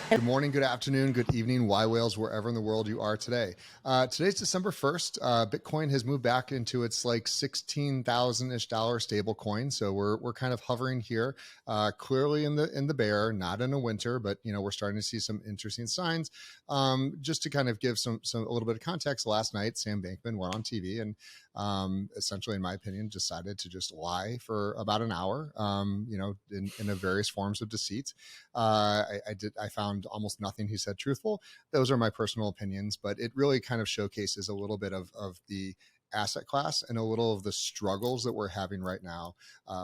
Good morning, good afternoon, good evening, yWhales, wherever in the world you are today. Today's December 1st. Bitcoin has moved back into its like $16,000-ish stable coin. So we're kind of hovering here, clearly in the bear, not in a winter, but we're starting to see some interesting signs. Just to kind of give some a little bit of context, last night Sam Bankman went on TV and essentially, in my opinion, decided to just lie for about an hour, in various forms of deceit. I found almost nothing he said truthful. Those are my personal opinions, but it really kind of showcases a little bit of the asset class and a little of the struggles that we're having right now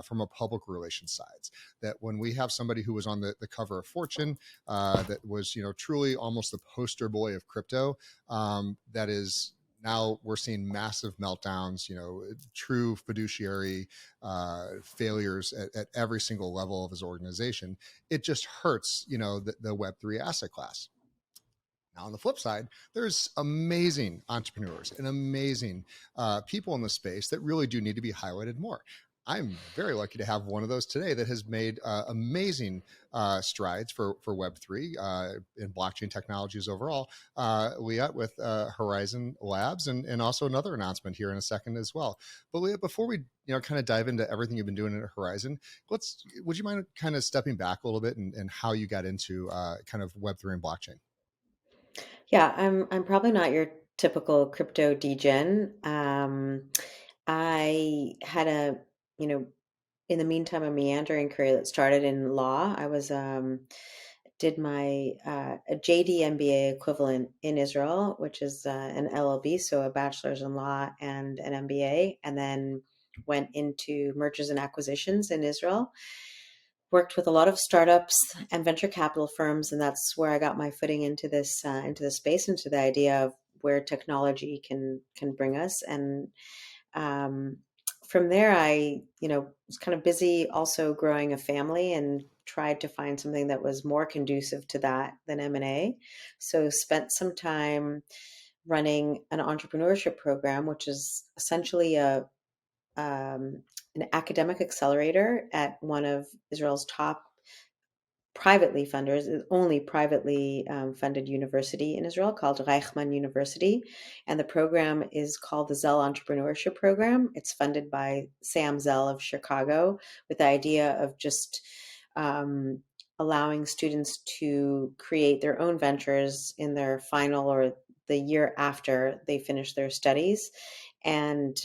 from a public relations sides. That when we have somebody who was on the cover of Fortune, that was truly almost the poster boy of crypto, that is now we're seeing massive meltdowns, true fiduciary failures at every single level of his organization. It just hurts, the Web3 asset class. Now, on the flip side, there's amazing entrepreneurs and amazing people in the space that really do need to be highlighted more. I'm very lucky to have one of those today that has made amazing strides for Web3 and blockchain technologies overall. Liat with Horizen Labs, and also another announcement here in a second as well. But Liat, before we kind of dive into everything you've been doing at Horizen, would you mind kind of stepping back a little bit and how you got into kind of Web3 and blockchain? Yeah, I'm probably not your typical crypto degen. I had you know, in the meantime, a meandering career that started in law. I was did my a JD MBA equivalent in Israel, which is an LLB, so a bachelor's in law and an MBA, and then went into mergers and acquisitions in Israel. Worked with a lot of startups and venture capital firms, and that's where I got my footing into this space, into the idea of where technology can bring us. And um, from there, I was kind of busy also growing a family and tried to find something that was more conducive to that than M&A. So spent some time running an entrepreneurship program, which is essentially um, an academic accelerator at one of Israel's top privately funders, only privately funded university in Israel called Reichman University. And the program is called the Zell Entrepreneurship Program. It's funded by Sam Zell of Chicago with the idea of just um, allowing students to create their own ventures in their final or the year after they finish their studies. And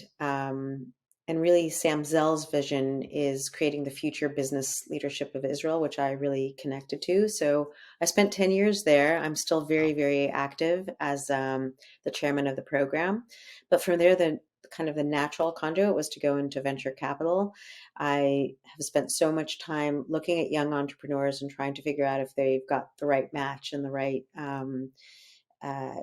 and really, Sam Zell's vision is creating the future business leadership of Israel, which I really connected to. So I spent 10 years there. I'm still very, Wow. very active as the chairman of the program. But from there, the kind of the natural conduit was to go into venture capital. I have spent so much time looking at young entrepreneurs and trying to figure out if they've got the right match and the right uh,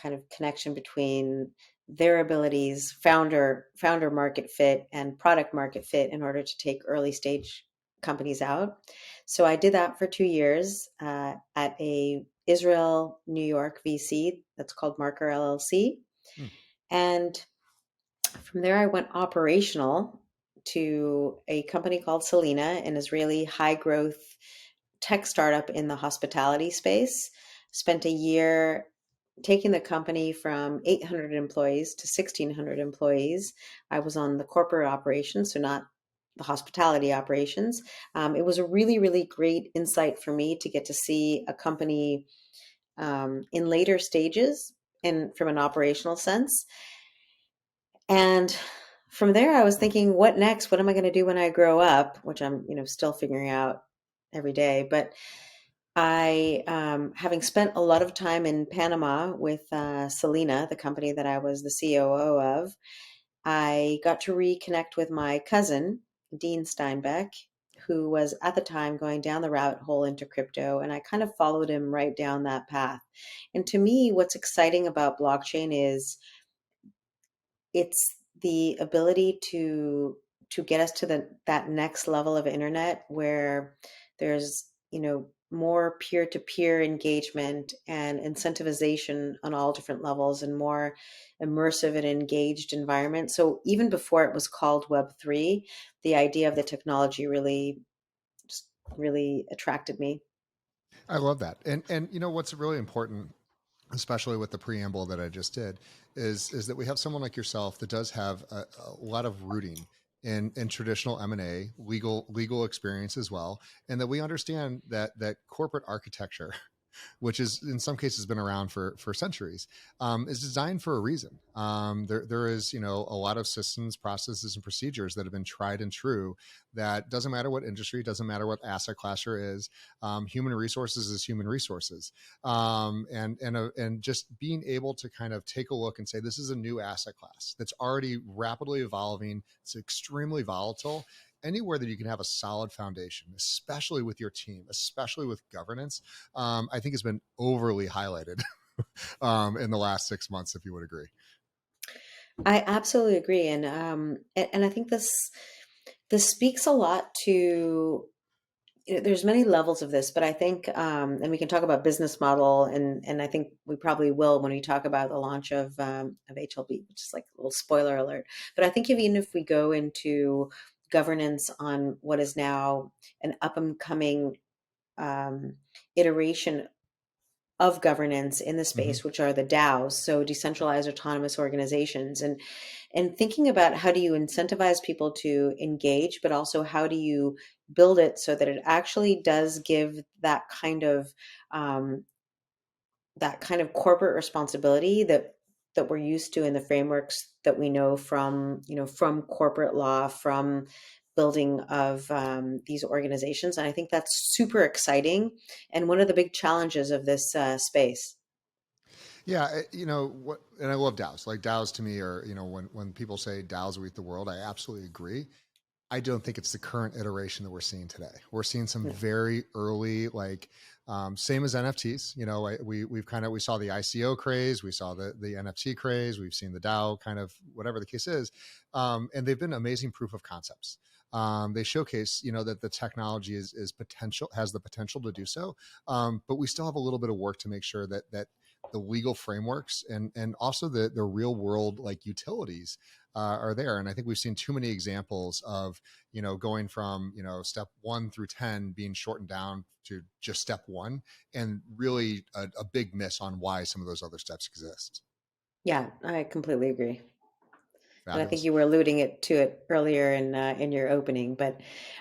kind of connection between their abilities, founder market fit, and product market fit in order to take early stage companies out. So I did that for 2 years at a Israel, New York VC that's called Marker LLC. Hmm. And from there, I went operational to a company called Selina, an Israeli high growth tech startup in the hospitality space. Spent a year taking the company from 800 employees to 1,600 employees. I was on the corporate operations, so not the hospitality operations. It was a really, really great insight for me to get to see a company in later stages and from an operational sense. And from there, I was thinking, what next? What am I going to do when I grow up? Which I'm, still figuring out every day. But I, having spent a lot of time in Panama with Selina, the company that I was the COO of, I got to reconnect with my cousin, Dean Steinbeck, who was at the time going down the rabbit hole into crypto. And I kind of followed him right down that path. And to me, what's exciting about blockchain is it's the ability to get us to that next level of internet where there's more peer-to-peer engagement and incentivization on all different levels and more immersive and engaged environment. So even before it was called Web3, the idea of the technology really just really attracted me. I love that. And you know what's really important, especially with the preamble that I just did, is that we have someone like yourself that does have a lot of rooting in traditional M&A, legal experience as well, and that we understand that corporate architecture, which is in some cases been around for centuries, is designed for a reason. There is a lot of systems, processes, and procedures that have been tried and true. That doesn't matter what industry, doesn't matter what asset class you're is. Human resources is human resources, and just being able to kind of take a look and say this is a new asset class that's already rapidly evolving. It's extremely volatile, anywhere that you can have a solid foundation, especially with your team, especially with governance, I think has been overly highlighted in the last 6 months, if you would agree. I absolutely agree, and I think this speaks a lot to, there's many levels of this, but I think, and we can talk about business model, and I think we probably will when we talk about the launch of HLB, which is like a little spoiler alert. But I think even if we go into governance on what is now an up and coming um, iteration of governance in the Mm-hmm. space, which are the DAOs, so decentralized autonomous organizations, and thinking about how do you incentivize people to engage, but also how do you build it so that it actually does give um, that kind of corporate responsibility that we're used to in the frameworks that we know from, from corporate law, from building of these organizations. And I think that's super exciting and one of the big challenges of this space. Yeah, you know what, and I love DAOs. Like DAOs to me are, when people say DAOs will eat the world, I absolutely agree. I don't think it's the current iteration that we're seeing today. We're seeing some No. very early, like same as NFTs. We saw the ICO craze, we saw the NFT craze, we've seen the DAO kind of whatever the case is, and they've been amazing proof of concepts. They showcase, that the technology is potential, has the potential to do so, but we still have a little bit of work to make sure that the legal frameworks and also the real world like utilities are there. And I think we've seen too many examples of, going from, step 1 through 10 being shortened down to just step one, and really a big miss on why some of those other steps exist. Yeah, I completely agree. And I think Fabulous. you were alluding to it earlier in your opening, but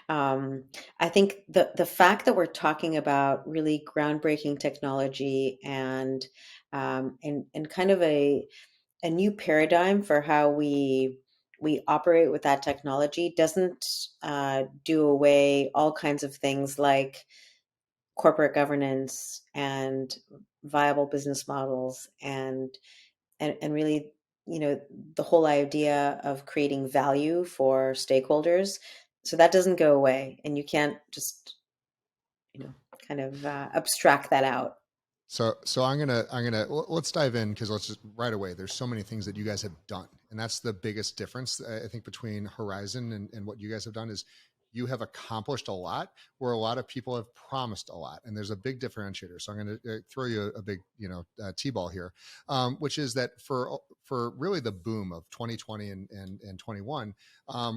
I think the fact that we're talking about really groundbreaking technology and kind of a new paradigm for how we operate with that technology doesn't do away all kinds of things like corporate governance and viable business models and really, the whole idea of creating value for stakeholders. So that doesn't go away, and you can't just, you know kind of abstract that out. So let's dive in, because let's just right away. There's so many things that you guys have done, and that's the biggest difference, I think, between Horizen and what you guys have done is you have accomplished a lot where a lot of people have promised a lot, and there's a big differentiator. So I'm going to throw you a big t-ball here, which is that for really the boom of 2020 and 21,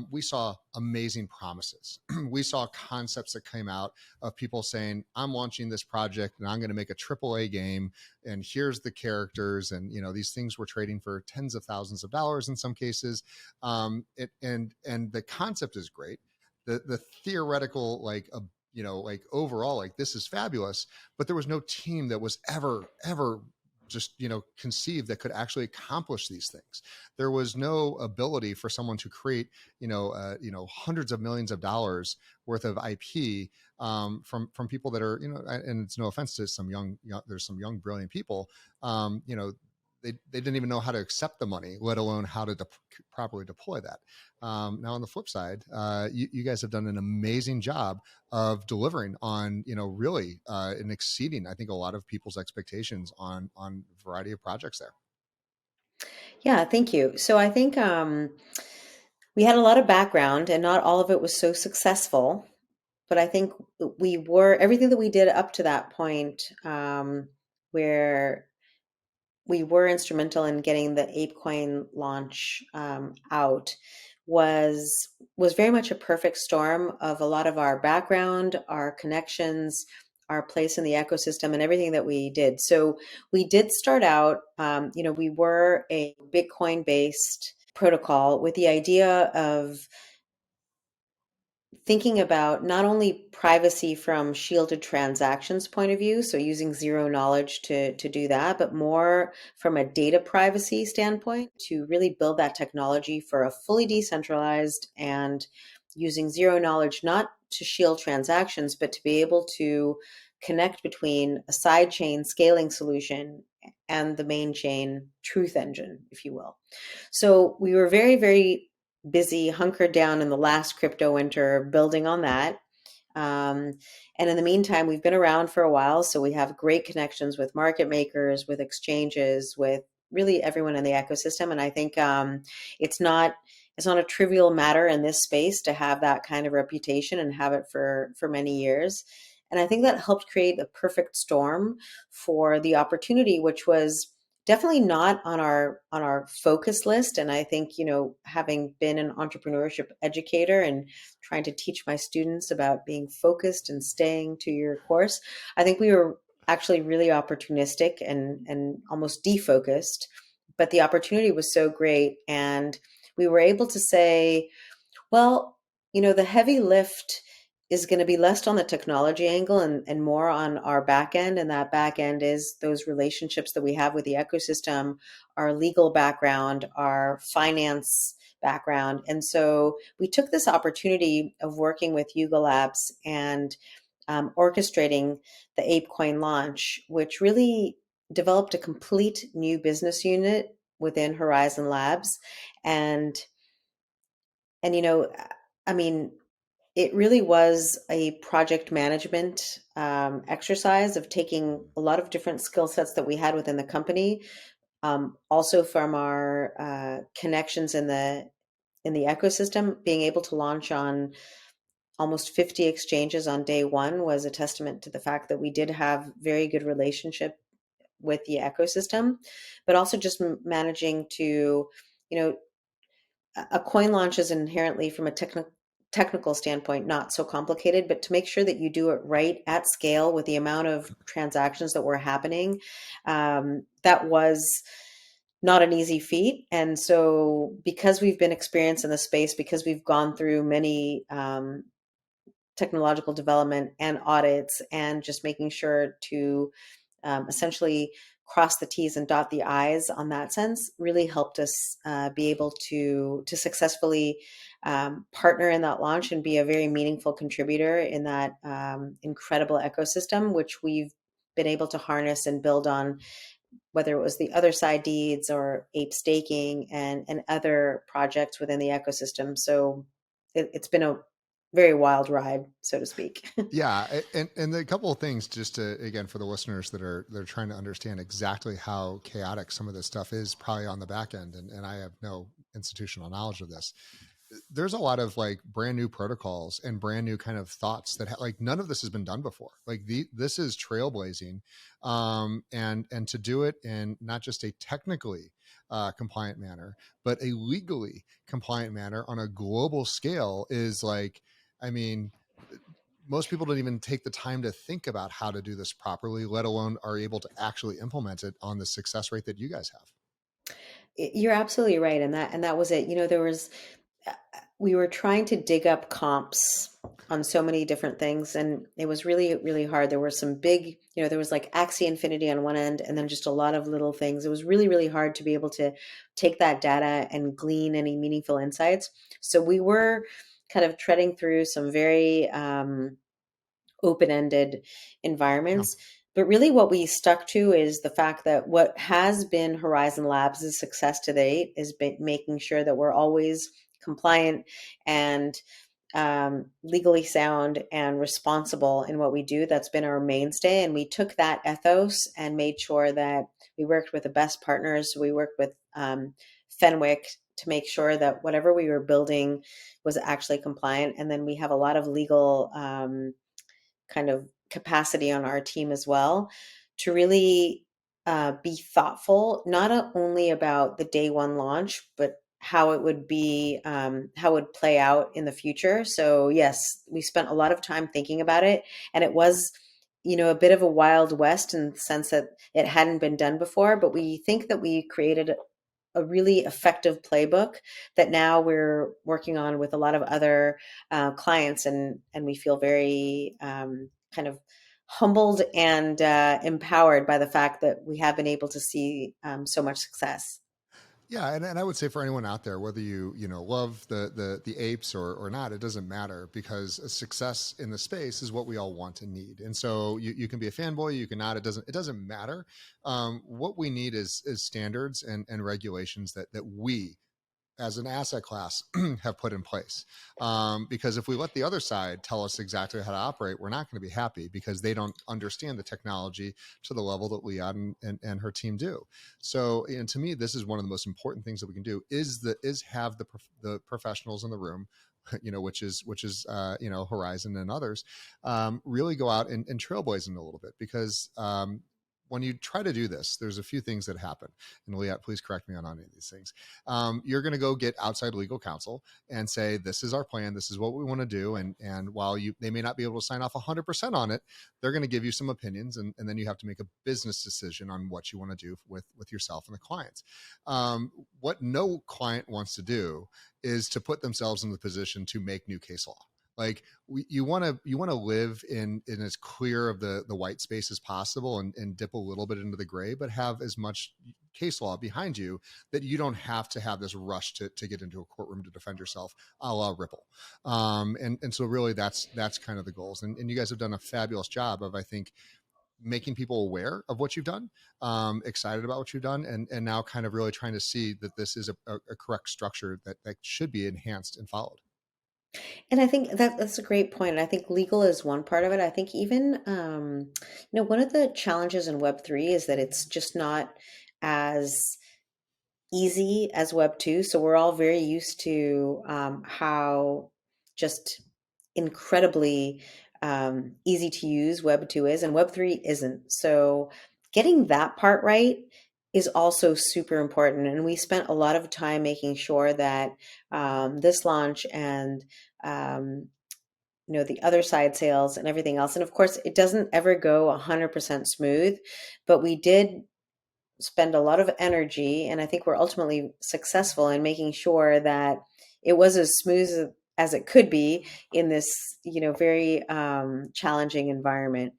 we saw amazing promises. We saw concepts that came out of people saying, I'm launching this project and I'm going to make a AAA game, and here's the characters, and these things were trading for tens of thousands of dollars in some cases. And the concept is great. The theoretical, like like overall, like this is fabulous, but there was no team that was ever just conceived that could actually accomplish these things. There was no ability for someone to create hundreds of millions of dollars worth of IP, from people that are, and it's no offense to some there's some young brilliant people, they didn't even know how to accept the money, let alone how to properly deploy that. Now on the flip side, you guys have done an amazing job of delivering on, really and exceeding, I think, a lot of people's expectations on a variety of projects there. Yeah, thank you. So I think we had a lot of background, and not all of it was so successful. But I think we were everything that we did up to that point, where we were instrumental in getting the ApeCoin launch out, was very much a perfect storm of a lot of our background, our connections, our place in the ecosystem and everything that we did. So we did start out, we were a Bitcoin based protocol with the idea of thinking about not only privacy from shielded transactions point of view, so using zero knowledge to do that, but more from a data privacy standpoint to really build that technology for a fully decentralized and using zero knowledge, not to shield transactions, but to be able to connect between a sidechain scaling solution and the main chain truth engine, if you will. So we were very, very busy, hunkered down in the last crypto winter, building on that. Um, and in the meantime, we've been around for a while, so we have great connections with market makers, with exchanges, with really everyone in the ecosystem. And I think it's not a trivial matter in this space to have that kind of reputation and have it for many years. And I think that helped create the perfect storm for the opportunity, which was definitely not on our focus list. And I think, having been an entrepreneurship educator and trying to teach my students about being focused and staying to your course, I think we were actually really opportunistic and almost defocused. But the opportunity was so great, and we were able to say, well, the heavy lift is going to be less on the technology angle and more on our back end. And that back end is those relationships that we have with the ecosystem, our legal background, our finance background. And so we took this opportunity of working with YugaLabs and orchestrating the ApeCoin launch, which really developed a complete new business unit within Horizen Labs. And I mean, it really was a project management exercise of taking a lot of different skill sets that we had within the company, also from our connections in the ecosystem. Being able to launch on almost 50 exchanges on day one was a testament to the fact that we did have very good relationship with the ecosystem, but also just managing to, you know, a coin launch is inherently from a technical standpoint not so complicated, but to make sure that you do it right at scale with the amount of transactions that were happening, that was not an easy feat. And so because we've been experienced in the space, because we've gone through many technological development and audits and just making sure to essentially cross the T's and dot the I's on that sense really helped us be able to successfully partner in that launch and be a very meaningful contributor in that incredible ecosystem, which we've been able to harness and build on, whether it was the other side deeds or ape staking and other projects within the ecosystem. So it's been a very wild ride, so to speak. Yeah, and a couple of things just to, again, for the listeners that are trying to understand exactly how chaotic some of this stuff is, probably on the back end, and I have no institutional knowledge of this. There's a lot of like brand new protocols and brand new kind of thoughts that like none of this has been done before. Like this is trailblazing, and to do it in not just a technically compliant manner, but a legally compliant manner on a global scale is like, I mean, most people don't even take the time to think about how to do this properly, let alone are able to actually implement it on the success rate that you guys have. You're absolutely right, and that was it. There was we were trying to dig up comps on so many different things, and it was really, really hard. There were some big, there was like Axie Infinity on one end, and then just a lot of little things. It was really, really hard to be able to take that data and glean any meaningful insights. So we were kind of treading through some very open-ended Yeah. environments. But really what we stuck to is the fact that what has been Horizen Labs' success to date is making sure that we're always compliant and legally sound and responsible in what we do. That's been our mainstay. And we took that ethos and made sure that we worked with the best partners. We worked with Fenwick to make sure that whatever we were building was actually compliant. And then we have a lot of legal kind of capacity on our team as well to really be thoughtful, not only about the day one launch, but how it would be, how it would play out in the future. So yes, we spent a lot of time thinking about it, and it was a bit of a wild west in the sense that it hadn't been done before, but we think that we created a really effective playbook that now we're working on with a lot of other clients, and we feel very kind of humbled and empowered by the fact that we have been able to see so much success. Yeah, and I would say for anyone out there, whether you love the apes or not, it doesn't matter, because a success in the space is what we all want and need. And so you can be a fanboy, you can not. It doesn't matter. What we need is standards and regulations that we as an asset class have put in place. Because if we let the other side tell us exactly how to operate, we're not going to be happy, because they don't understand the technology to the level that Liat and her team do. So, and to me, this is one of the most important things that we can do is have the professionals in the room, which is Horizen and others, really go out and trailblaze them a little bit, because when you try to do this, there's a few things that happen. And Liat, please correct me on any of these things. You're going to go get outside legal counsel and say, this is our plan, this is what we want to do. And while they may not be able to sign off 100% on it, they're going to give you some opinions. And then you have to make a business decision on what you want to do with yourself and the clients. What no client wants to do is to put themselves in the position to make new case law. Like you want to live in as clear of the white space as possible, and dip a little bit into the gray, but have as much case law behind you that you don't have to have this rush to get into a courtroom to defend yourself, a la Ripple. And so really that's kind of the goals. And you guys have done a fabulous job of, I think, making people aware of what you've done, excited about what you've done, and now kind of really trying to see that this is a correct structure that should be enhanced and followed. And I think that's a great point. And I think legal is one part of it. I think even, one of the challenges in Web3 is that it's just not as easy as Web 2. So we're all very used to how just incredibly easy to use Web 2 is, and Web 3 isn't. So getting that part right is also super important. And we spent a lot of time making sure that this launch and um, the other side sales and everything else. And of course, it doesn't ever go 100% smooth, but we did spend a lot of energy, and I think we're ultimately successful in making sure that it was as smooth as it could be in this, very challenging environment.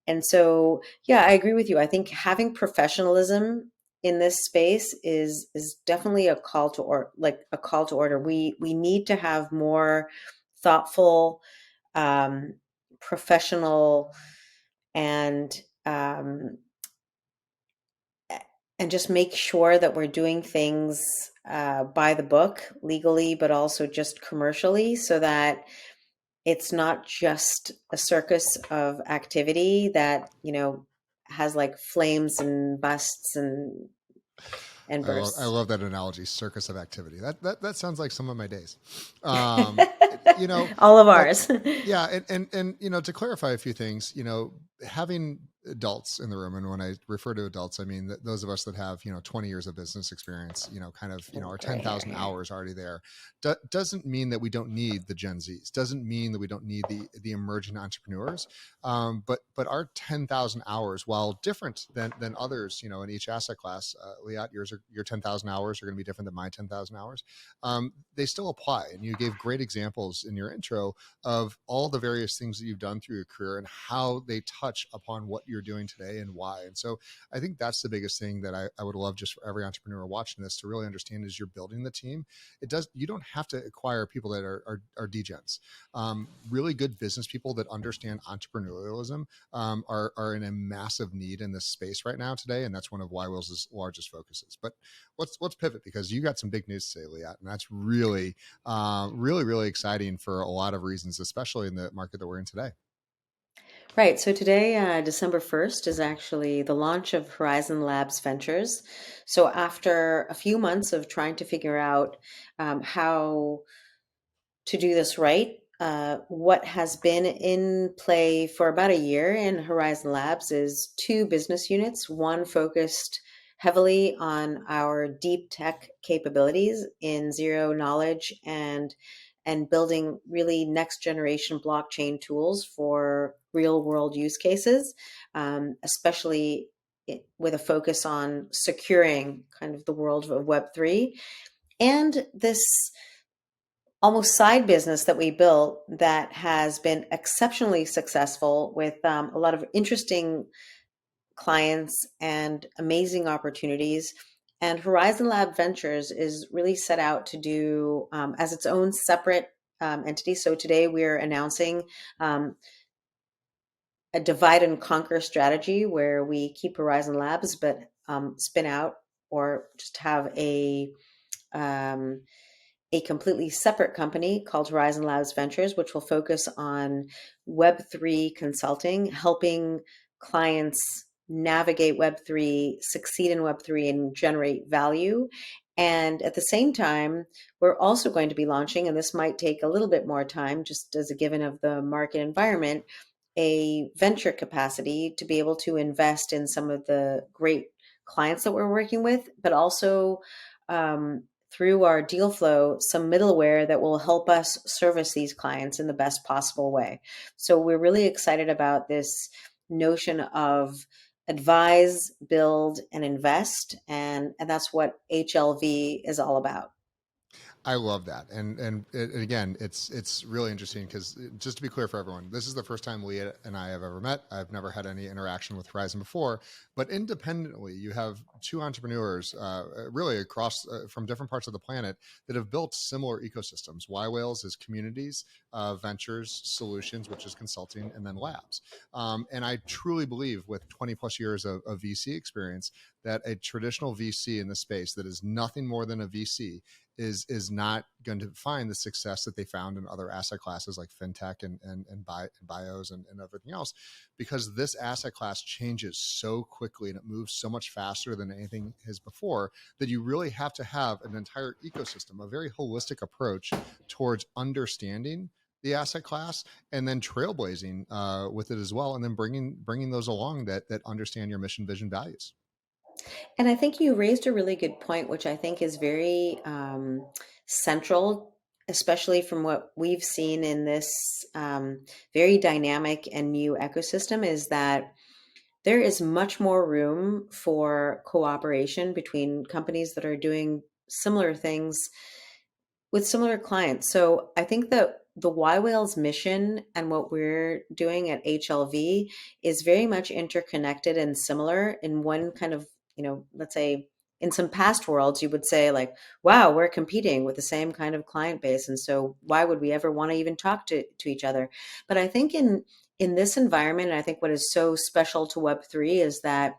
And so, yeah, I agree with you. I think having professionalism in this space is definitely a call to a call to order. We need to have more thoughtful, um, professional, and um, and just make sure that we're doing things by the book legally, but also just commercially, so that it's not just a circus of activity that has like flames and busts and I bursts. love that analogy, circus of activity. That sounds like some of my days. You know, All of but ours. yeah, and to clarify a few things, having adults in the room, and when I refer to adults, I mean those of us that have 20 years of business experience, kind of Oh, our gray hair, 10,000 yeah. hours already there, doesn't mean that we don't need the Gen Zs. Doesn't mean that we don't need the emerging entrepreneurs. But our 10,000 hours, while different than others, in each asset class, Liat, your 10,000 hours are going to be different than my 10,000 hours. They still apply, and you gave great examples in your intro of all the various things that you've done through your career and how they touch upon what you're doing today and why. And so I think that's the biggest thing that I would love just for every entrepreneur watching this to really understand as you're building the team. You don't have to acquire people that are degens. Really good business people that understand entrepreneurialism are in a massive need in this space right now today. And that's one of yWhales' largest focuses. But let's pivot, because you got some big news to say, Liat, and that's really, really exciting for a lot of reasons, especially in the market that we're in today. Right. So today, December 1st, is actually the launch of Horizen Labs Ventures. So after a few months of trying to figure out how to do this right, what has been in play for about a year in Horizen Labs is two business units, one focused heavily on our deep tech capabilities in zero knowledge and and building really next generation blockchain tools for real world use cases, especially with a focus on securing kind of the world of Web3. And this almost side business that we built that has been exceptionally successful with a lot of interesting clients and amazing opportunities. And Horizen Lab Ventures is really set out to do as its own separate entity. So today we're announcing a divide and conquer strategy where we keep Horizen Labs, but spin out or just have um, a completely separate company called Horizen Labs Ventures, which will focus on Web3 consulting, helping clients navigate Web3, succeed in Web3, and generate value. And at the same time, we're also going to be launching, and this might take a little bit more time just as a given of the market environment, a venture capacity to be able to invest in some of the great clients that we're working with, but also through our deal flow, some middleware that will help us service these clients in the best possible way. So we're really excited about this notion of advise, build, and invest. And that's what HLV is all about. I love that, and again, it's really interesting because just to be clear for everyone, this is the first time Liat and I have ever met. I've never had any interaction with Horizen before, but independently, you have two entrepreneurs, really across from different parts of the planet that have built similar ecosystems. yWhales is communities, ventures, solutions, which is consulting, and then labs. And I truly believe, with 20 plus years of VC experience, that a traditional VC in the space that is nothing more than a VC is not going to find the success that they found in other asset classes like fintech and bios and everything else, because this asset class changes so quickly and it moves so much faster than anything has before, that you really have to have an entire ecosystem, a very holistic approach towards understanding the asset class and then trailblazing with it as well, and then bringing those along that understand your mission, vision, values. And I think you raised a really good point, which I think is very central, especially from what we've seen in this very dynamic and new ecosystem, is that there is much more room for cooperation between companies that are doing similar things with similar clients. So I think that the yWhales mission and what we're doing at HLV is very much interconnected and similar in one kind of, let's say in some past worlds, you would say like, wow, we're competing with the same kind of client base. And so why would we ever want to even talk to each other? But I think in this environment, and I think what is so special to Web3 is that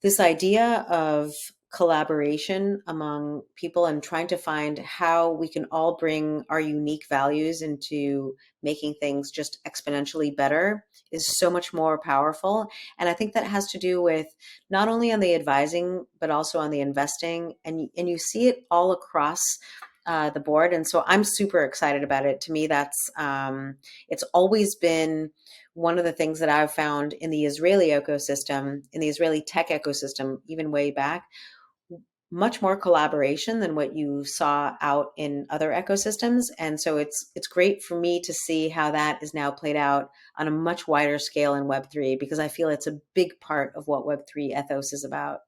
this idea of collaboration among people and trying to find how we can all bring our unique values into making things just exponentially better is so much more powerful. And I think that has to do with not only on the advising, but also on the investing. And you see it all across the board. And so I'm super excited about it. To me, that's it's always been one of the things that I've found in the Israeli ecosystem, in the Israeli tech ecosystem, even way back, much more collaboration than what you saw out in other ecosystems. And so it's great for me to see how that is now played out on a much wider scale in Web3, because I feel it's a big part of what Web3 ethos is about.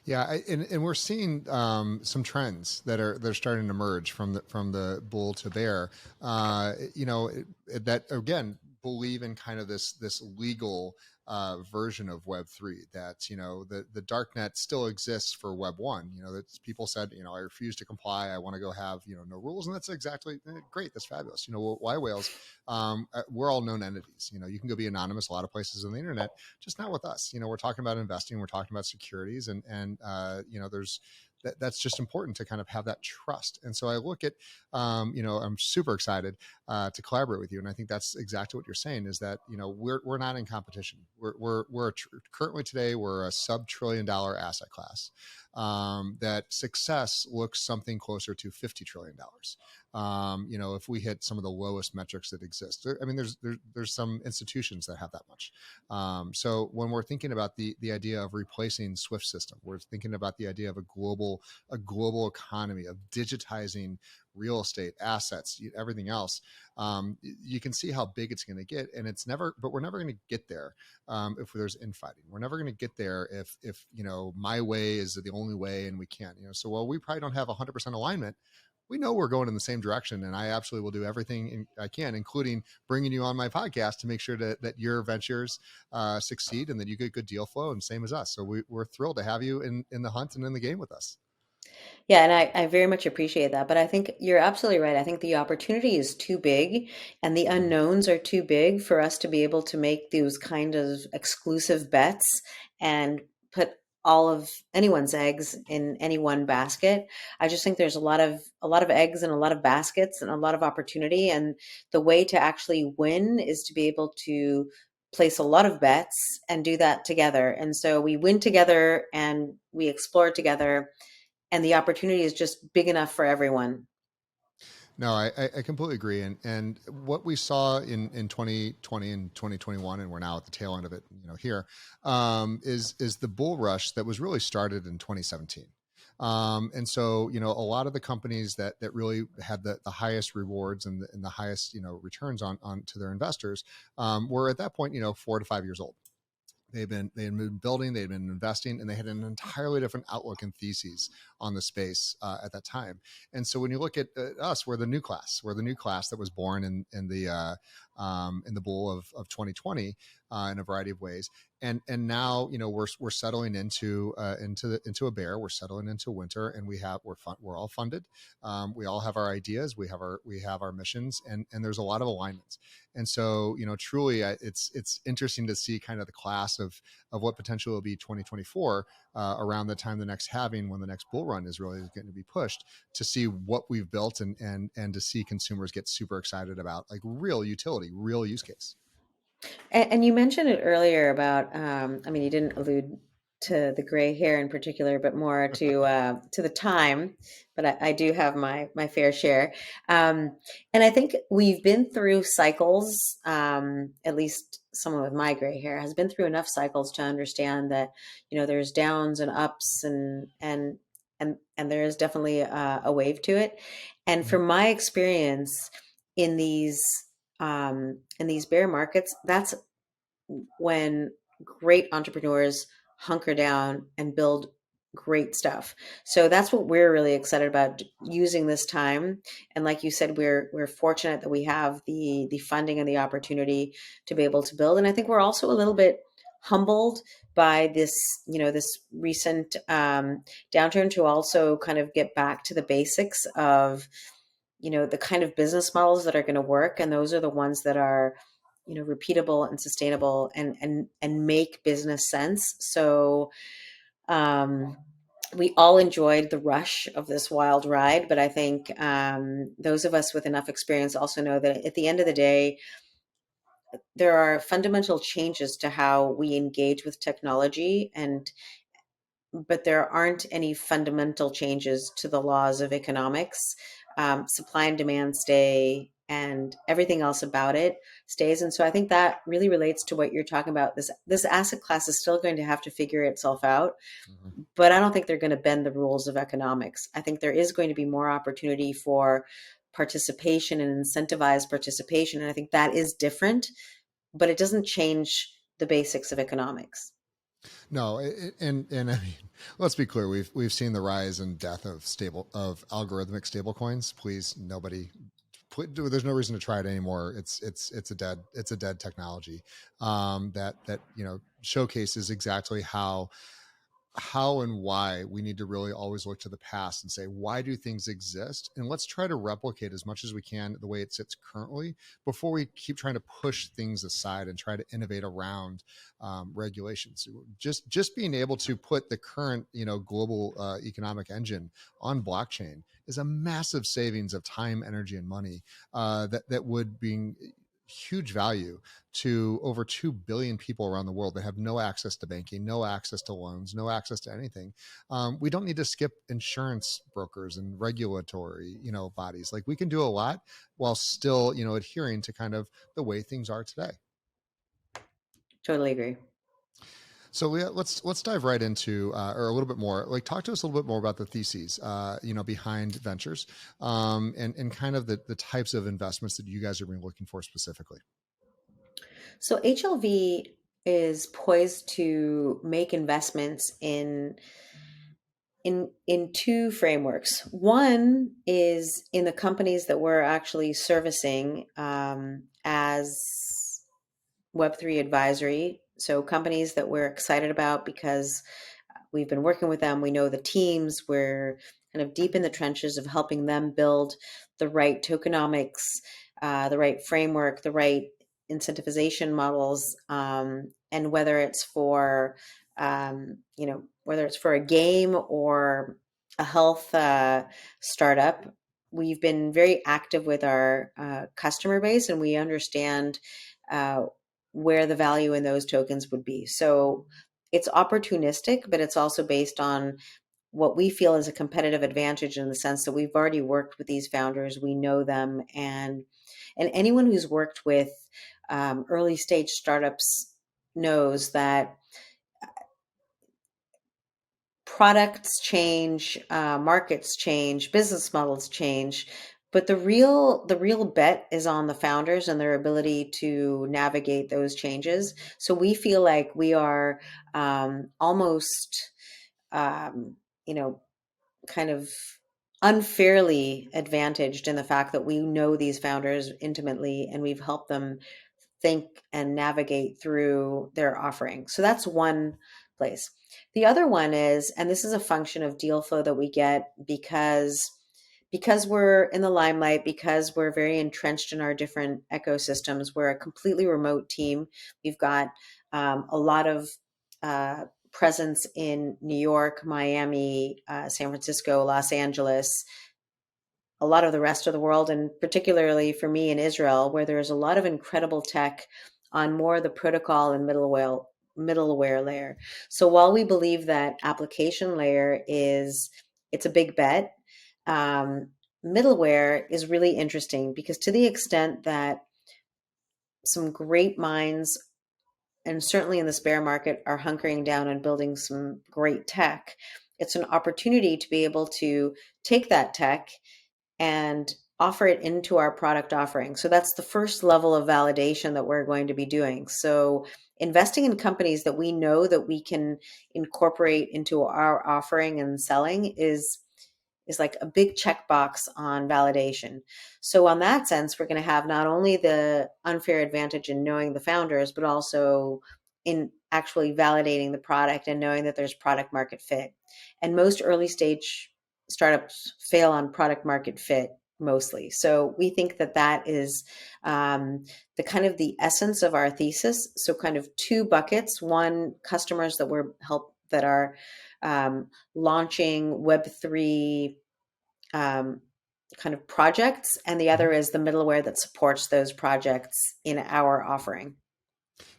Yeah, and we're seeing some trends that are starting to emerge from the bull to bear. That again believe in kind of this legal version of Web3. That the dark net still exists for Web1. That people said, I refuse to comply. I want to go have no rules, and that's exactly great. That's fabulous. Why whales? We're all known entities. You can go be anonymous a lot of places on the internet, just not with us. We're talking about investing, we're talking about securities, and there's that's just important to kind of have that trust. And so I look at, I'm super excited to collaborate with you, and I think that's exactly what you're saying, is that we're not in competition. Currently today we're a sub-trillion-dollar asset class. That success looks something closer to $50 trillion. If we hit some of the lowest metrics that exist, there's some institutions that have that much. So when we're thinking about the idea of replacing SWIFT system, we're thinking about the idea of a global economy, of digitizing real estate, assets, everything else. You can see how big it's going to get, and but we're never going to get there if there's infighting. We're never going to get there if my way is the only way, and we can't. So while we probably don't have 100% alignment, we know we're going in the same direction, and I absolutely will do everything I can, including bringing you on my podcast to make sure that your ventures succeed and that you get good deal flow, and same as us. So we're thrilled to have you in the hunt and in the game with us. Yeah, and I very much appreciate that. But I think you're absolutely right. I think the opportunity is too big and the Mhm. unknowns are too big for us to be able to make those kind of exclusive bets and put all of anyone's eggs in any one basket. I just think there's a lot of eggs and a lot of baskets and a lot of opportunity. And the way to actually win is to be able to place a lot of bets and do that together. And so we win together and we explore together, and the opportunity is just big enough for everyone. No, I completely agree. And what we saw in 2020 and 2021, and we're now at the tail end of it, here, is the bull rush that was really started in 2017. And so, a lot of the companies that really had the highest rewards and the highest, returns on to their investors were at that point, 4 to 5 years old. They had been building, they had been investing, and they had an entirely different outlook and theses on the space at that time. And so when you look at us, we're the new class. We're the new class that was born in the bull of 2020 in a variety of ways. And now we're settling into a bear. We're settling into winter, and we're all funded. We all have our ideas. We have our missions, and there's a lot of alignments. And so, truly, it's interesting to see kind of the class of what potentially will be 2024 around the time the next halving, when the next bull run is really going to be pushed, to see what we've built and to see consumers get super excited about like real utility, real use case. And you mentioned it earlier about, I mean, you didn't allude to the gray hair in particular, but more to the time. But I do have my fair share, and I think we've been through cycles. At least someone with my gray hair has been through enough cycles to understand that there's downs and ups, and there is definitely a wave to it. And Mhm. from my experience in these bear markets, that's when great entrepreneurs hunker down and build great stuff. So that's what we're really excited about using this time. And like you said, we're fortunate that we have the funding and the opportunity to be able to build. And I think we're also a little bit humbled by this recent downturn, to also kind of get back to the basics of the kind of business models that are going to work, and those are the ones that are repeatable and sustainable, and make business sense. So um we all enjoyed the rush of this wild ride, but I think those of us with enough experience also know that at the end of the day, there are fundamental changes to how we engage with technology, and but there aren't any fundamental changes to the laws of economics. Supply and demand stay, and everything else about it stays. And so I think that really relates to what you're talking about. This asset class is still going to have to figure itself out, Mhm. but I don't think they're going to bend the rules of economics. I think there is going to be more opportunity for participation and incentivized participation, and I think that is different, but it doesn't change the basics of economics. No, and I mean, let's be clear. We've seen the rise and death of algorithmic stablecoins. Please, nobody. There's no reason to try it anymore. It's a dead technology that showcases exactly how and why we need to really always look to the past and say, why do things exist, and let's try to replicate as much as we can the way it sits currently, before we keep trying to push things aside and try to innovate around regulations. Just being able to put the current global economic engine on blockchain is a massive savings of time, energy, and money that would bring huge value to over 2 billion people around the world that have no access to banking, no access to loans, no access to anything. We don't need to skip insurance brokers and regulatory, bodies. Like, we can do a lot while still, adhering to kind of the way things are today. Totally agree. So let's dive right into or a little bit more. Like, talk to us a little bit more about the theses, behind ventures, and kind of the types of investments that you guys are being looking for specifically. So HLV is poised to make investments in two frameworks. One is in the companies that we're actually servicing as Web3 advisory. So companies that we're excited about because we've been working with them. We know the teams. We're kind of deep in the trenches of helping them build the right tokenomics, the right framework, the right incentivization models, and whether it's for a game or a health startup. We've been very active with our customer base, and we understand uh, where the value in those tokens would be. So it's opportunistic, but it's also based on what we feel is a competitive advantage in the sense that we've already worked with these founders, we know them, and anyone who's worked with early stage startups knows that products change, markets change, business models change, but the real bet is on the founders and their ability to navigate those changes. So we feel like we are almost um, you know kind of unfairly advantaged in the fact that we know these founders intimately and we've helped them think and navigate through their offering. So that's one place. The other one is, and this is a function of deal flow that we get because we're in the limelight, because we're very entrenched in our different ecosystems. We're a completely remote team. We've got a lot of presence in New York, Miami, San Francisco, Los Angeles, a lot of the rest of the world, and particularly for me in Israel, where there's a lot of incredible tech on more the protocol and middleware layer. So while we believe that application layer it's a big bet, um, middleware is really interesting because to the extent that some great minds and certainly in this bear market are hunkering down and building some great tech, it's an opportunity to be able to take that tech and offer it into our product offering. So that's the first level of validation that we're going to be doing. So investing in companies that we know that we can incorporate into our offering and selling is like a big checkbox on validation. So on that sense, we're going to have not only the unfair advantage in knowing the founders, but also in actually validating the product and knowing that there's product market fit. And most early stage startups fail on product market fit mostly. So we think that that is the kind of the essence of our thesis. So kind of two buckets: one, customers that are launching Web3 um, kind of projects, and the Mhm. other is the middleware that supports those projects in our offering.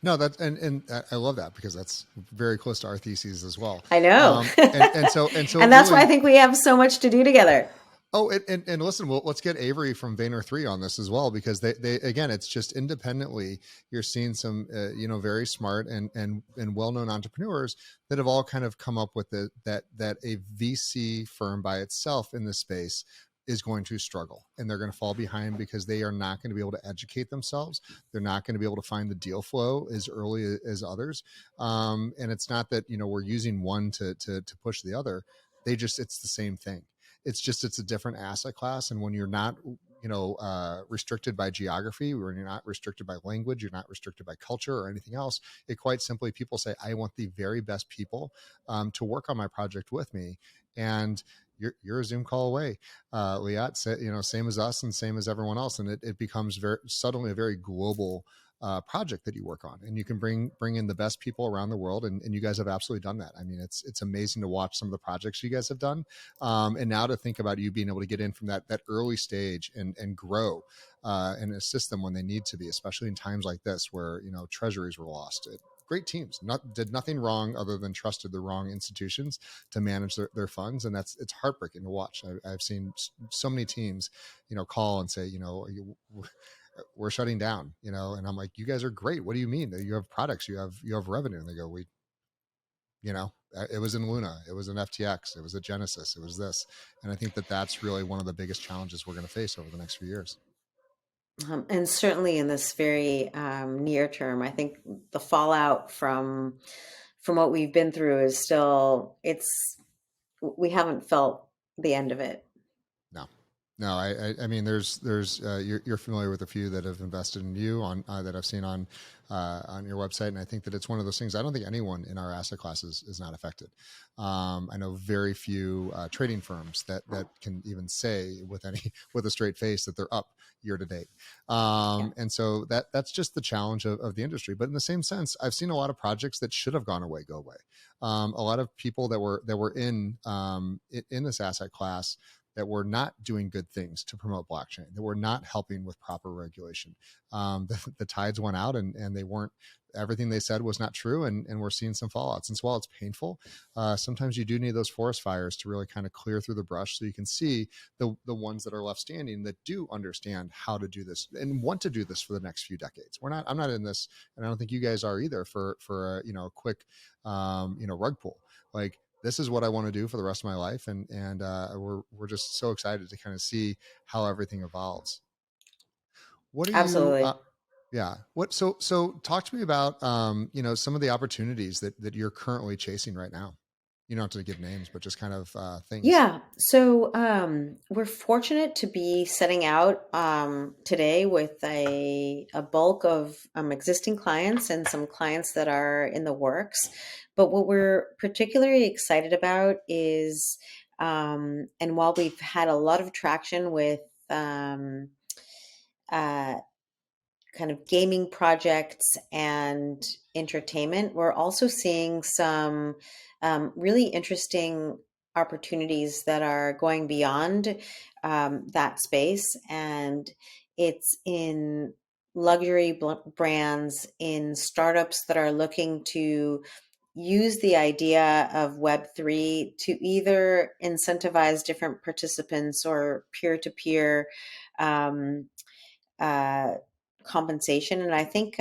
No, that and I love that because that's very close to our theses as well. I know. And so And that's why I really. think we have so much to do together. Oh, and listen, well, let's get Avery from Vayner 3 on this as well, because they again, it's just independently, you're seeing some, very smart and well-known entrepreneurs that have all kind of come up with that a VC firm by itself in this space is going to struggle, and they're going to fall behind because they are not going to be able to educate themselves. They're not going to be able to find the deal flow as early as others. And it's not that, we're using one to push the other. It's the same thing. It's a different asset class, and when you're not restricted by geography, when you're not restricted by language, you're not restricted by culture or anything else, it quite simply, people say, I want the very best people to work on my project with me, and you're a Zoom call away. Liat said, same as us and same as everyone else, and it becomes very suddenly a very global project that you work on, and you can bring in the best people around the world, and you guys have absolutely done that. I mean, it's amazing to watch some of the projects you guys have done, and now to think about you being able to get in from that early stage and grow and assist them when they need to be, especially in times like this where treasuries were lost. Great teams did nothing wrong other than trusted the wrong institutions to manage their funds, and it's heartbreaking to watch. I've seen so many teams call and say, we're shutting down, and I'm like, you guys are great. What do you mean? You have products, you have revenue. And they go, It was in Luna, it was in FTX, it was at Genesis, it was this. And I think that that's really one of the biggest challenges we're going to face over the next few years. And certainly in this very near term, I think the fallout from what we've been through is still, we haven't felt the end of it. No, no. I mean, you're familiar with a few that have invested in you on that I've seen on your website, and I think that it's one of those things. I don't think anyone in our asset classes is not affected. I know very few trading firms that can even say with with a straight face that they're up year to date. Yeah. And so that's just the challenge of the industry. But in the same sense, I've seen a lot of projects that should have gone away go away. A lot of people that were in this asset class that were not doing good things to promote blockchain, that were not helping with proper regulation. The tides went out, and they weren't. Everything they said was not true, and we're seeing some fallouts. And so while it's painful, sometimes you do need those forest fires to really kind of clear through the brush, so you can see the ones that are left standing that do understand how to do this and want to do this for the next few decades. I'm not in this, and I don't think you guys are either, for a quick rug pull. Like, this is what I want to do for the rest of my life, and we're just so excited to kind of see how everything evolves. What are you? Absolutely. Yeah. So talk to me about some of the opportunities that you're currently chasing right now. You don't have to give names, but just kind of things. Yeah. So we're fortunate to be setting out today with a bulk of existing clients and some clients that are in the works. But what we're particularly excited about is, and while we've had a lot of traction with uh, kind of gaming projects and entertainment, we're also seeing some really interesting opportunities that are going beyond that space. And it's in luxury brands, in startups that are looking to use the idea of Web3 to either incentivize different participants or peer to peer uh, compensation. And I think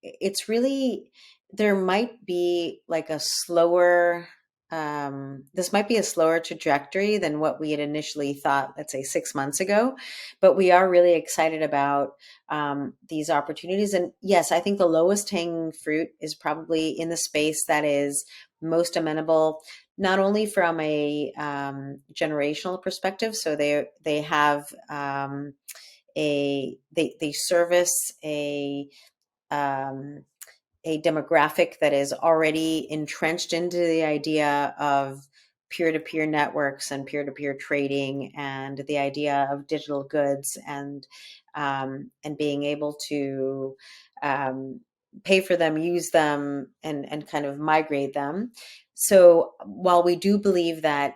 it's really, there might be like a slower, this might be a slower trajectory than what we had initially thought, let's say 6 months ago. But we are really excited about these opportunities. And yes, I think the lowest hanging fruit is probably in the space that is most amenable, not only from a generational perspective. So they have they service um, a demographic that is already entrenched into the idea of peer-to-peer networks and peer-to-peer trading, and the idea of digital goods, and being able to um, pay for them, use them, and kind of migrate them. So while we do believe that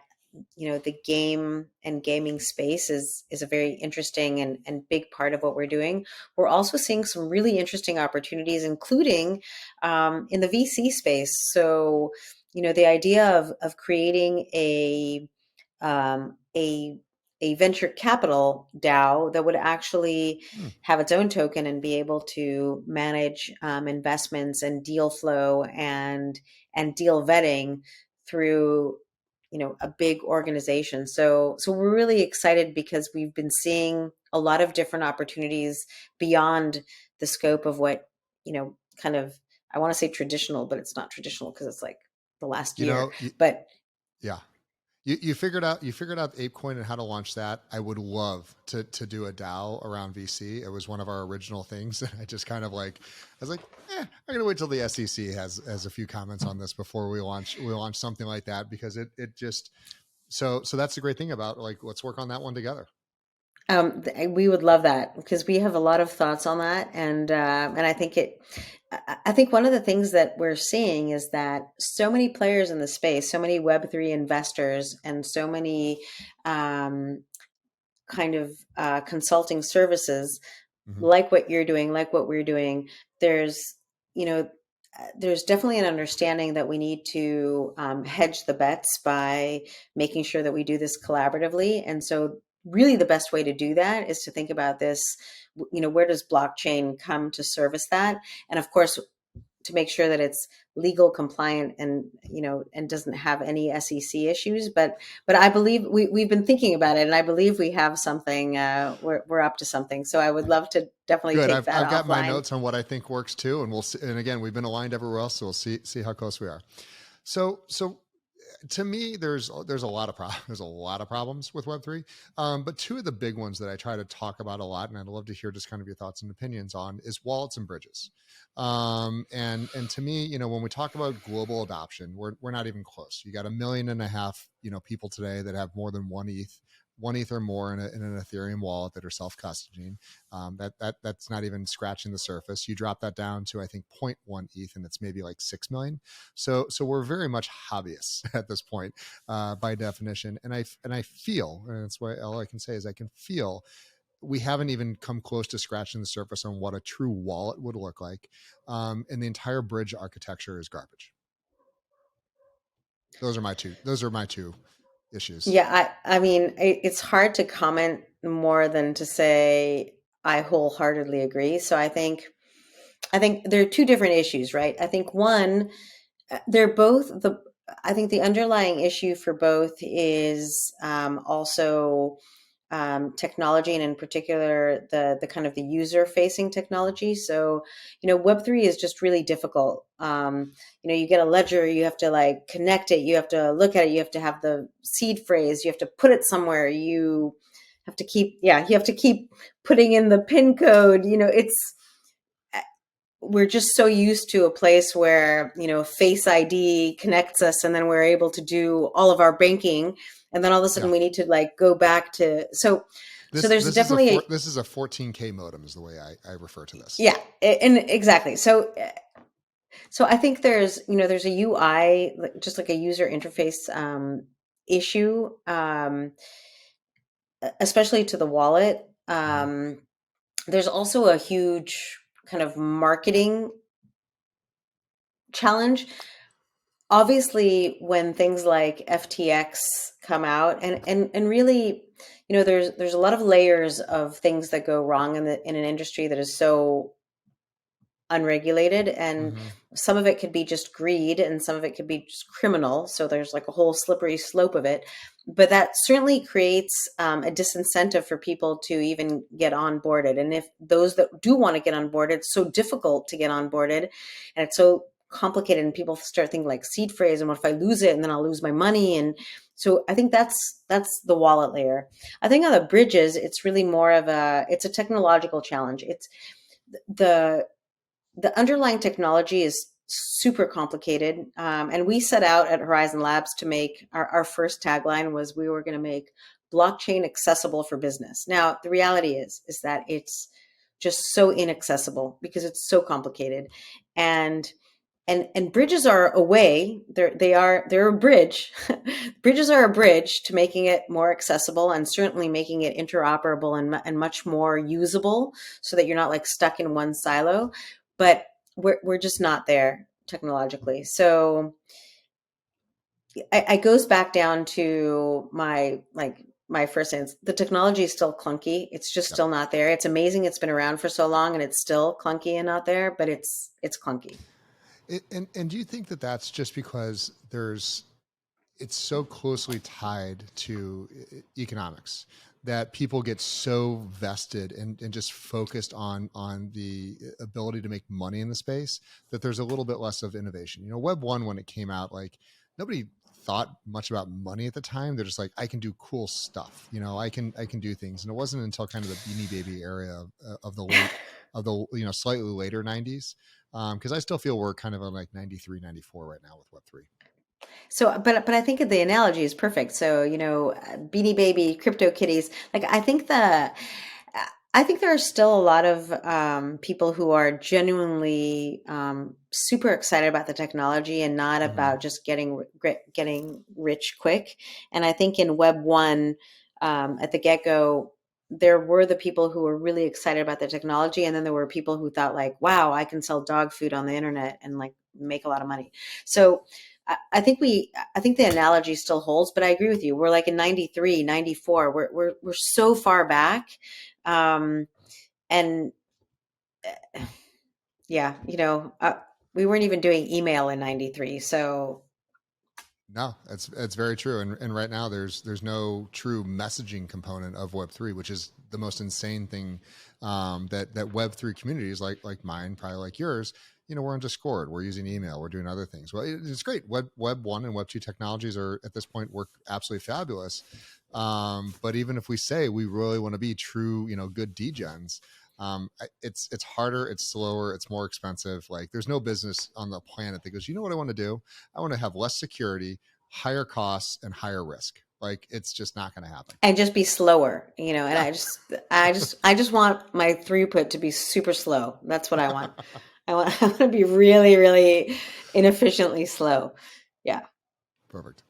the game and gaming space is a very interesting and big part of what we're doing, we're also seeing some really interesting opportunities, including in the VC space. So the idea of creating um, a a venture capital DAO that would actually Hmm. have its own token and be able to manage investments and deal flow and deal vetting through a big organization. So we're really excited because we've been seeing a lot of different opportunities beyond the scope of what kind of, I want to say traditional, but it's not traditional because it's like the last You year. know, you, But yeah. You figured out ApeCoin and how to launch that. I would love to do a DAO around VC. It was one of our original things. I just kind of I was like, I'm gonna wait till the SEC has a few comments on this before we launch something like that, because it just so that's the great thing about, let's work on that one together. we would love that because we have a lot of thoughts on that, and I think I think one of the things that we're seeing is that so many players in the space, so many Web3 investors, and so many um, kind of consulting services, Hmm. like what you're doing, like what we're doing. There's you know there's definitely an understanding that we need to hedge the bets by making sure that we do this collaboratively. And so really the best way to do that is to think about this, where does blockchain come to service that? And of course, to make sure that it's legal compliant and, and doesn't have any SEC issues. But I believe we've been thinking about it, and I believe we have something, we're up to something. So I would love to definitely Good. take that I've got my offline. notes on what I think works too, and we'll see. And again, we've been aligned everywhere else, so we'll see how close we are. So to me, there's a lot of there's a lot of problems with Web3, but two of the big ones that I try to talk about a lot, and I'd love to hear just kind of your thoughts and opinions on, is wallets and bridges. And to me, when we talk about global adoption, we're not even close. You got 1.5 million, people today that have more than one ETH or more in an Ethereum wallet that are self-custodying. That's not even scratching the surface. You drop that down to, I think, 0.1 ETH, and it's maybe like 6 million. So we're very much hobbyists at this point, by definition. And I feel, and that's why all I can say is I can feel we haven't even come close to scratching the surface on what a true wallet would look like. And the entire bridge architecture is garbage. Those are my two issues. Yeah, I mean, it's hard to comment more than to say I wholeheartedly agree. So I think there are two different issues, right? I think one, they're both I think the underlying issue for both is also technology, and in particular the kind of the user facing technology. So Web3 is just really difficult. You get a ledger, you have to like connect it, you have to look at it, you have to have the seed phrase, you have to put it somewhere, you have to keep putting in the pin code. It's we're just so used to a place where Face ID connects us, and then we're able to do all of our banking, and then all of a sudden we need to like go back to there's definitely this is a 14K modem is the way I refer to this. Yeah, and exactly. So I think there's there's a UI, just like a user interface issue, especially to the wallet. There's also a huge kind of marketing challenge. Obviously, when things like FTX come out, and really, there's a lot of layers of things that go wrong in an industry that is so unregulated, and some of it could be just greed, and some of it could be just criminal. So there's like a whole slippery slope of it. But that certainly creates a disincentive for people to even get onboarded. And if those that do want to get onboarded, it's so difficult to get onboarded, and it's so complicated, and people start thinking like seed phrase, and what if I lose it, and then I'll lose my money. And so I think that's the wallet layer. I think on the bridges, it's really more of it's a technological challenge. It's the underlying technology is super complicated. And we set out at Horizen Labs to make our first tagline was we were going to make blockchain accessible for business. Now, the reality is that it's just so inaccessible because it's so complicated. And bridges are a way, they're a bridge. Bridges are a bridge to making it more accessible, and certainly making it interoperable and much more usable, so that you're not like stuck in one silo. But we're just not there technologically. So I goes back down to my first instance. The technology is still clunky. It's just still not there. It's amazing it's been around for so long, and it's still clunky and not there, but it's clunky. And do you think that that's just because it's so closely tied to economics that people get so vested and just focused on the ability to make money in the space that there's a little bit less of innovation? Web 1, when it came out, like nobody thought much about money at the time. They're just like, I can do cool stuff. I can do things. And it wasn't until kind of the Beanie Baby era of the slightly later 90s. Because I still feel we're kind of on like 93, 94 right now with Web3. So, but I think the analogy is perfect. So, Beanie Baby, Crypto Kitties. Like, I think there are still a lot of people who are genuinely super excited about the technology, and not about just getting rich quick. And I think in Web 1, at the get-go, there were the people who were really excited about the technology, and then there were people who thought like, wow, I can sell dog food on the internet and like make a lot of money. So I think the analogy still holds, but I agree with you. We're like in 93, 94. We're so far back. And yeah, we weren't even doing email in 93. So No, it's very true. And right now there's no true messaging component of Web3, which is the most insane thing. That Web3 communities like mine, probably like yours, we're on Discord, we're using email, we're doing other things. Well, it's great. Web 1 and Web 2 technologies are at this point work absolutely fabulous. But even if we say we really want to be true, good degens, it's harder, it's slower, it's more expensive. Like there's no business on the planet that goes, you know what I want to do? I want to have less security, higher costs, and higher risk. Like it's just not going to happen. and just be slower, and Yeah. I just want my throughput to be super slow. That's what I want. I want to be really, really inefficiently slow. Yeah. Perfect.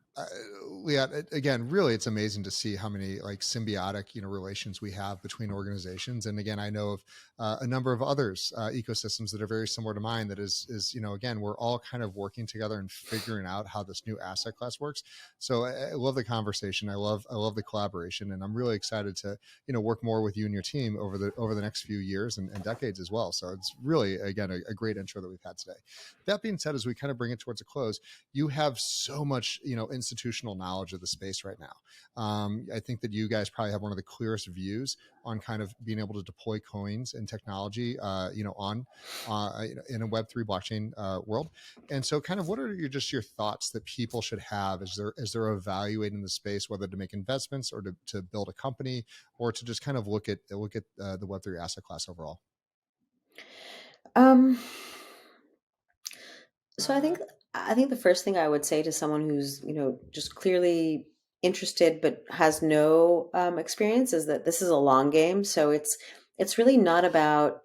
Liat, again, really, it's amazing to see how many like symbiotic, relations we have between organizations. And again, I know of a number of others ecosystems that are very similar to mine. That is, again, we're all kind of working together and figuring out how this new asset class works. So I love the conversation. I love the collaboration, and I'm really excited to, work more with you and your team over the next few years and decades as well. So it's really, again, a great intro that we've had today. That being said, as we kind of bring it towards a close, you have so much, institutional knowledge of the space right now. I think that you guys probably have one of the clearest views on kind of being able to deploy coins and technology, on in a Web3 blockchain world. And so, kind of, what are your thoughts that people should have as they're evaluating the space, whether to make investments or to build a company, or to just kind of look at the Web3 asset class overall? Um, so I think the first thing I would say to someone who's, just clearly interested but has no experience is that this is a long game. So it's really not about,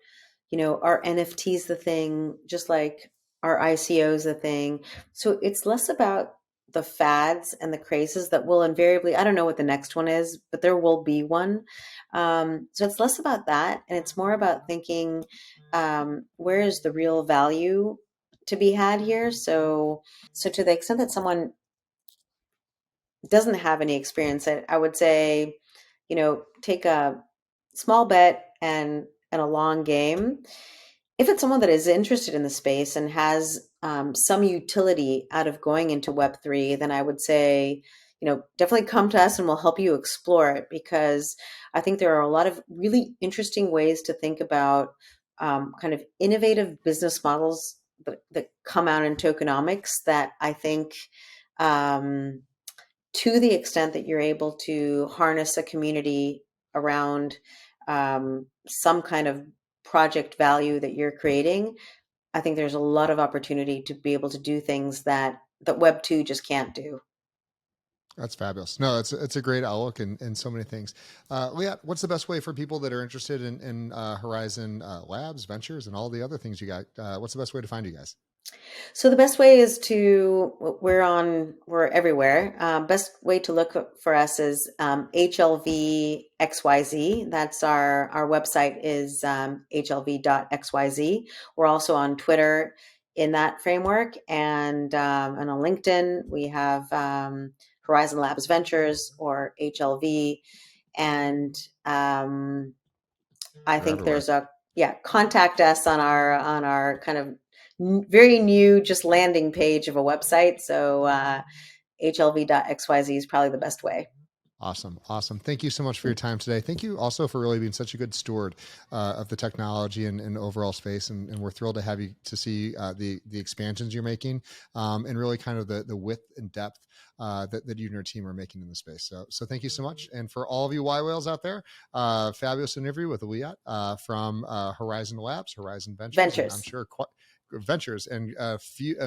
are NFTs the thing, just like are ICOs the thing. So it's less about the fads and the crazes that will invariably, I don't know what the next one is, but there will be one. So it's less about that. And it's more about thinking, where is the real value to be had here? So to the extent that someone doesn't have any experience, I would say, take a small bet and a long game. If it's someone that is interested in the space and has some utility out of going into Web3, then I would say, definitely come to us and we'll help you explore it, because I think there are a lot of really interesting ways to think about kind of innovative business models that come out in tokenomics that I think, um, to the extent that you're able to harness a community around some kind of project value that you're creating, I think there's a lot of opportunity to be able to do things that Web 2 just can't do. That's fabulous. No, it's a great outlook in so many things. Liat, what's the best way for people that are interested in Horizen Labs Ventures and all the other things you got? What's the best way to find you guys? So the best way is we're everywhere. Best way to look for us is HLVXYZ. That's our website is HLV.xyz. We're also on Twitter in that framework, and on LinkedIn we have Horizen Labs Ventures or HLV, and I They're think everywhere. there's contact us on our kind of very new just landing page of a website. So HLV.xyz is probably the best way. Awesome. Awesome. Thank you so much for your time today. Thank you also for really being such a good steward of the technology and overall space. And we're thrilled to have you to see the expansions you're making, and really kind of the width and depth that you and your team are making in the space. So thank you so much. And for all of you yWhales out there, fabulous interview with Liat from Horizen Labs, Horizen Ventures, and I'm Ventures. sure Ventures and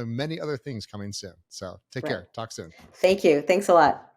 many other things coming soon. So take Right. care. Talk soon. Thank you. Thanks a lot.